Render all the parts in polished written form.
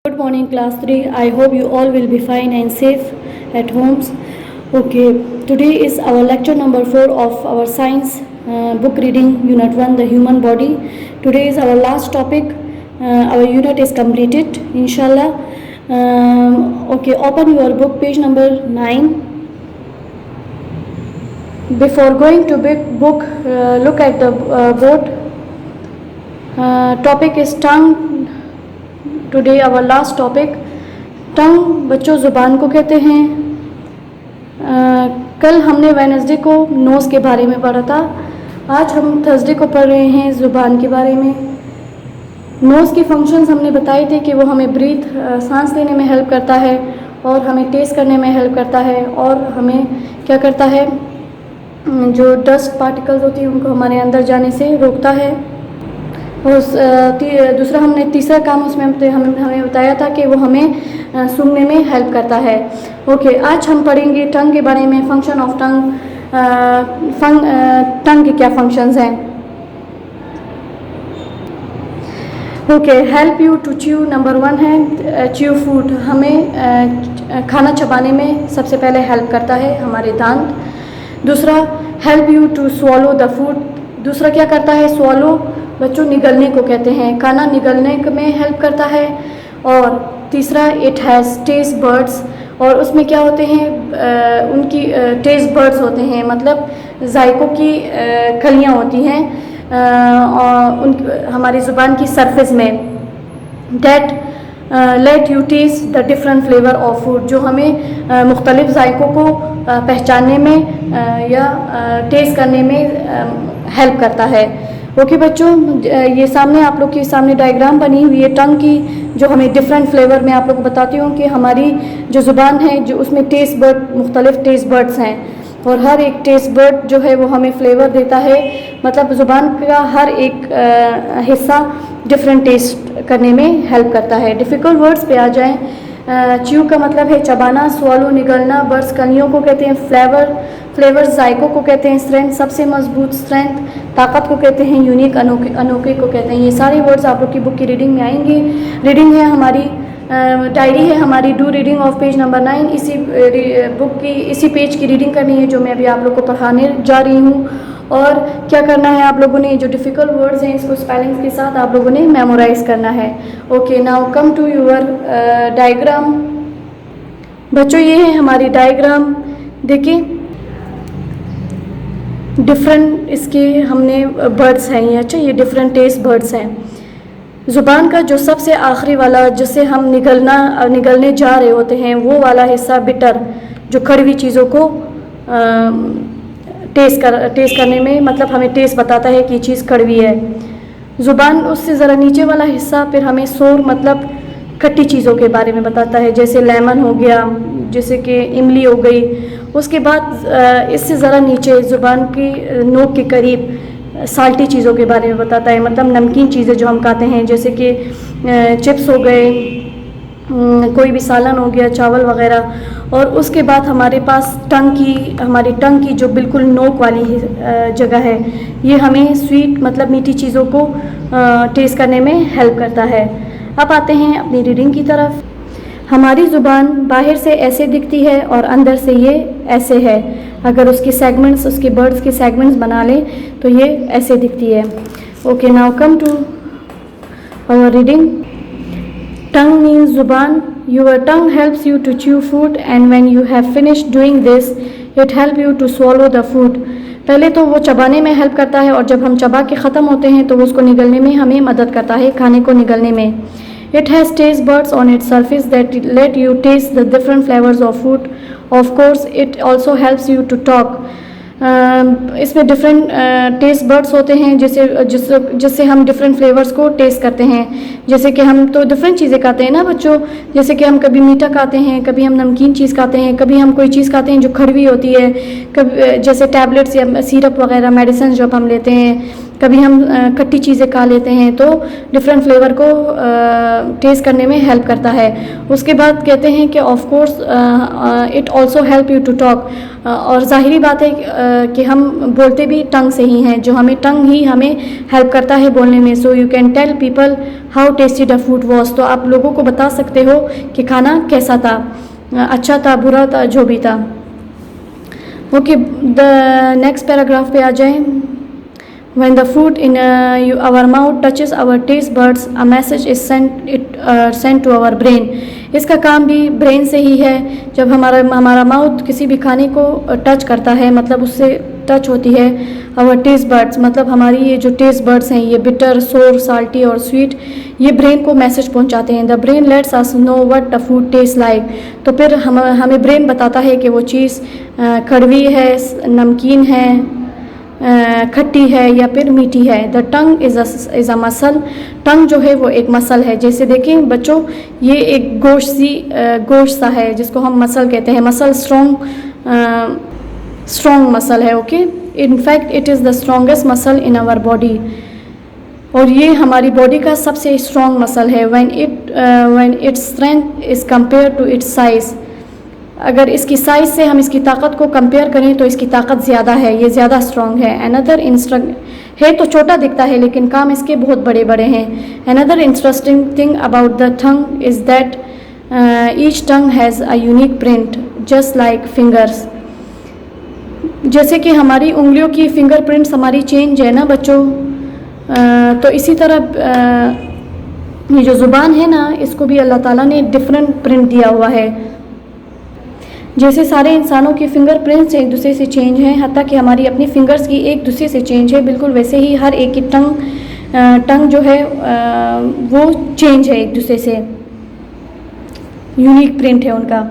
Good morning class 3. I hope you all will be fine and safe at homes. Okay, today is our lecture number 4 of our science book reading unit 1, the human body. Today is our last topic. Our unit is completed inshallah. Okay, open your book, page number 9. Before going to book, look at the board. Topic is tongue. Today our last topic tongue बच्चों ज़ुबान को कहते हैं। कल हमने Wednesday को nose के बारे में पढ़ा था। आज हम थर्सडे को पढ़ रहे हैं ज़ुबान के बारे में। नोज़ के फंक्शंस हमने बताए थे कि वो हमें ब्रीथ सांस लेने में हेल्प करता है और हमें टेस्ट करने में हेल्प करता है और हमें क्या करता है, जो डस्ट पार्टिकल्स होती हैं उनको हमारे अंदर जाने से रोकता है। और दूसरा हमने तीसरा काम उसमें हमें बताया था कि वो हमें सूंघने में हेल्प करता है। ओके, आज हम पढ़ेंगे टंग के बारे में, फंक्शन ऑफ टंग। टंग के क्या फंक्शंस हैं। Okay, help you to chew. Number 1 है च्यू फूड। हमें खाना चबाने में सबसे पहले हेल्प करता है हमारे दांत। दूसरा, help you to swallow the food. दूसरा क्या करता है, स्वॉलो बच्चों निगलने को कहते हैं, खाना निगलने में हेल्प करता है। और तीसरा, इट हैज़ टेस्ट बर्ड्स। और उसमें क्या होते हैं, उनकी टेस्ट बर्ड्स होते हैं, मतलब जायकों की खलियाँ होती हैं और हमारी ज़ुबान की सरफेस में। That let you taste the different flavour of food, जो हमें मुख्तलिफ़ जायकों को पहचानने में या टेस्ट करने में हेल्प करता है। ओके बच्चों, ये सामने आप लोग के सामने डायग्राम बनी हुई है टंग की, जो हमें डिफरेंट फ्लेवर में आप लोग को बताती हूँ कि हमारी जो ज़ुबान है जो उसमें टेस्ट बर्ड, मुख्तलिफ़ टेस्ट बर्ड्स हैं और हर एक टेस्ट बर्ड जो है वो हमें फ्लेवर देता है, मतलब ज़ुबान का हर एक हिस्सा डिफरेंट टेस्ट करने में हेल्प करता है। डिफ़िकल्ट वर्ड्स पे आ जाएँ। च्यू का मतलब है चबाना, स्वॉलो निगलना, बर्ड्स कलियों को कहते हैं, फ्लेवर्स जायकों को कहते हैं, स्ट्रेंथ सबसे मजबूत, स्ट्रेंथ ताकत को कहते हैं, यूनिक अनोखे को कहते हैं। ये सारे वर्ड्स आप लोग की बुक की रीडिंग में आएंगे। रीडिंग है हमारी, डायरी है हमारी, do reading of page number 9। इसी बुक की इसी पेज की रीडिंग करनी है जो मैं अभी आप लोग को पढ़ाने जा रही हूँ। और क्या करना है, आप लोगों ने जो डिफ़िकल्ट वर्ड्स हैं इसको स्पेलिंग्स के साथ आप लोगों ने मेमोराइज़ करना है। Okay, now come to your diagram. बच्चों ये है हमारी डायग्राम, देखिए डिफरेंट इसके हमने बर्ड्स हैं ये। अच्छा, ये डिफरेंट टेस्ट बर्ड्स हैं। ज़ुबान का जो सबसे आखिरी वाला जिससे हम निगलने जा रहे होते हैं वो वाला हिस्सा बिटर, जो कड़वी चीज़ों को टेस्ट करने में, मतलब हमें टेस्ट बताता है कि ये चीज़ कड़वी है। ज़ुबान उससे ज़रा नीचे वाला हिस्सा फिर हमें सोर, मतलब खट्टी चीज़ों के बारे में बताता है, जैसे लेमन हो गया, जैसे कि इमली हो गई। उसके बाद इससे ज़रा नीचे ज़ुबान की नोक के करीब साल्टी चीज़ों के बारे में बताता है, मतलब नमकीन चीज़ें जो हम खाते हैं, जैसे कि चिप्स हो गए, कोई भी सालन हो गया, चावल वगैरह। और उसके बाद हमारे पास हमारी टंग की जो बिल्कुल नोक वाली जगह है, ये हमें स्वीट, मतलब मीठी चीज़ों को टेस्ट करने में हेल्प करता है। अब आते हैं अपनी रीडिंग की तरफ। हमारी ज़ुबान बाहर से ऐसे दिखती है और अंदर से ये ऐसे है। अगर उसके सेगमेंट्स, उसके बर्ड्स के सेगमेंट्स बना लें तो ये ऐसे दिखती है। Okay, now come to our reading. Tongue means ज़ुबान। Your tongue helps you to chew food and when you have finished doing this it help you to swallow the food. पहले तो वो चबाने में हेल्प करता है और जब हम चबा के ख़त्म होते हैं तो वो उसको निगलने में हमें मदद करता है, खाने को निगलने में। It has taste buds on its surface that let you taste the different flavors of food. Of course, it also helps you to talk. इसमें डिफरेंट टेस्ट बर्ड्स होते हैं जिससे हम डिफरेंट फ्लेवर्स को टेस्ट करते हैं। जैसे कि हम तो डिफरेंट चीज़ें खाते हैं ना बच्चों, जैसे कि हम कभी मीठा खाते हैं, कभी हम नमकीन चीज़ खाते हैं, कभी हम कोई चीज़ खाते हैं जो कड़वी होती है, कभी जैसे टैबलेट्स या सिरप वगैरह, मेडिसिन जब हम लेते हैं कभी हम खट्टी चीज़ें खा लेते हैं तो डिफरेंट फ्लेवर को टेस्ट करने में हेल्प करता है। उसके बाद कहते हैं कि of course it also help you to talk, और ज़ाहिरी बात है कि हम बोलते भी टंग से ही हैं, जो हमें टंग ही हमें हेल्प करता है बोलने में। So you can tell people how tasty the food was, तो आप लोगों को बता सकते हो कि खाना कैसा था, अच्छा था, बुरा था, जो भी था। ओके, द नेक्स्ट पैराग्राफ पे आ जाएं। When the food in our mouth touches our taste buds, a message is sent to our brain. इसका काम भी ब्रेन से ही है। जब हमारा माउथ किसी भी खाने को टच करता है, मतलब उससे टच होती है our taste buds, मतलब हमारी ये जो टेस्ट बर्ड्स हैं, ये बिटर, सोर, साल्टी और स्वीट, ये ब्रेन को मैसेज पहुंचाते हैं। The brain let's us know what the food taste like, तो फिर हमें ब्रेन बताता है कि वो चीज़ कड़वी है, नमकीन है, खट्टी है या फिर मीठी है। The tongue is a muscle, tongue जो है वो एक मसल है। जैसे देखें बच्चों, ये एक गोश्त सा है जिसको हम मसल कहते हैं। मसल स्ट्रॉन्ग मसल है। Okay, in fact it is the strongest muscle in our body, और ये हमारी बॉडी का सबसे स्ट्रॉन्ग मसल है। When its strength is compare to its size, अगर इसकी साइज़ से हम इसकी ताकत को कंपेयर करें तो इसकी ताकत ज़्यादा है, ये ज़्यादा स्ट्रॉन्ग है। अनदर है तो छोटा दिखता है लेकिन काम इसके बहुत बड़े बड़े हैं। Another interesting thing about the tongue is that each tongue has a unique print just like fingers, जैसे कि हमारी उंगलियों की फिंगर प्रिंट्स हमारी चेंज है ना बच्चों, तो इसी तरह ये जो ज़ुबान है ना, इसको भी अल्लाह ताला ने डिफरेंट प्रिंट दिया हुआ है। जैसे सारे इंसानों की फिंगर प्रिंट्स एक दूसरे से चेंज हैं, हत्ता कि हमारी अपनी फिंगर्स की एक दूसरे से चेंज है, बिल्कुल वैसे ही हर एक की टंग जो है वो चेंज है एक दूसरे से, यूनिक प्रिंट है उनका।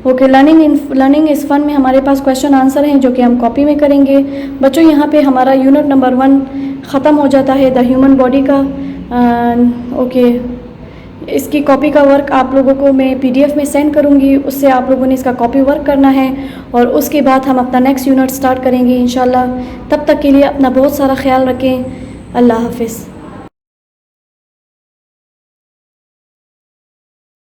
ओके, लर्निंग इज़ फन में हमारे पास क्वेश्चन आंसर हैं जो कि हम कॉपी में करेंगे। बच्चों यहाँ पे हमारा यूनिट नंबर 1 ख़त्म हो जाता है, द ह्यूमन बॉडी का। ओके, इसकी कॉपी का वर्क आप लोगों को मैं PDF में सेंड करूँगी, उससे आप लोगों ने इसका कॉपी वर्क करना है, और उसके बाद हम अपना नेक्स्ट यूनिट स्टार्ट करेंगे इंशाल्लाह। तब तक के लिए अपना बहुत सारा ख्याल रखें। अल्लाह हाफ़िज़।